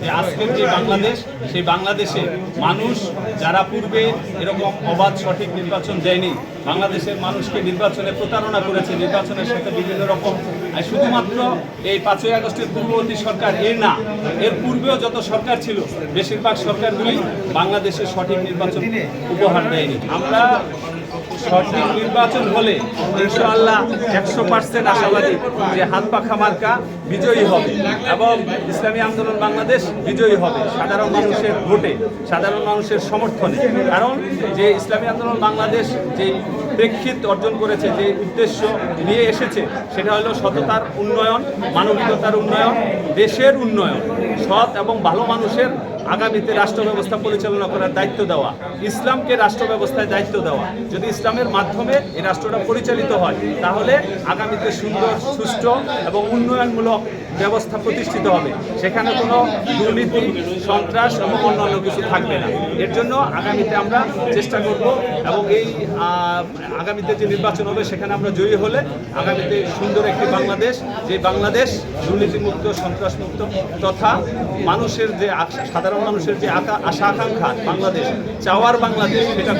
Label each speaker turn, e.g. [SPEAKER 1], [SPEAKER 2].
[SPEAKER 1] যে আজকের যে বাংলাদেশ, সেই বাংলাদেশে মানুষ যারা পূর্বে এরকম অবাধ সঠিক নির্বাচন দেয়নি, বাংলাদেশের মানুষকে নির্বাচনে প্রতারণা করেছে, নির্বাচনের সাথে বিভিন্ন রকম শুধুমাত্র এই 5ই আগস্টের পূর্ববর্তী সরকার না, এর পূর্বেও যত সরকার ছিল বেশিরভাগ সরকারগুলি বাংলাদেশের সঠিক নির্বাচন উপহার দেয়নি। আমরা সঠিক নির্বাচন হলে ইনশাআল্লাহ 100% আশাবাদী যে হাত পাখা মার্কা বিজয়ী হবে এবং ইসলামী আন্দোলন বাংলাদেশ বিজয়ী হবে সাধারণ মানুষের ভোটে, সাধারণ মানুষের সমর্থনে। কারণ যে ইসলামী আন্দোলন বাংলাদেশ যে প্রেক্ষিত অর্জন করেছে, যে উদ্দেশ্য নিয়ে এসেছে, সেটা হলো সততার উন্নয়ন, মানবিকতার উন্নয়ন, দেশের উন্নয়ন, সৎ এবং ভালো মানুষের আগামীতে রাষ্ট্র ব্যবস্থা পরিচালনা করার দায়িত্ব দেওয়া, ইসলামকে রাষ্ট্র ব্যবস্থায় দায়িত্ব দেওয়া। যদি ইসলামের মাধ্যমে এই রাষ্ট্রটা পরিচালিত হয় তাহলে আগামীতে সুন্দর, সুষ্ঠু এবং উন্নয়নমূলক ব্যবস্থা প্রতিষ্ঠিত হবে। সেখানে কোনো দুর্নীতি, সন্ত্রাস এবং অন্যান্য কিছু থাকবে না। এর জন্য আগামীতে আমরা চেষ্টা করব এবং এই আগামীতে যে নির্বাচন হবে সেখানে আমরা জয়ী হলে আগামীতে সুন্দর একটি বাংলাদেশ, যে বাংলাদেশ দুর্নীতিমুক্ত, সন্ত্রাসমুক্ত তথা মানুষের যে সাধারণ মানুষের যে আশা আকাঙ্ক্ষা বাংলাদেশ, চাওয়ার বাংলাদেশ, সেটা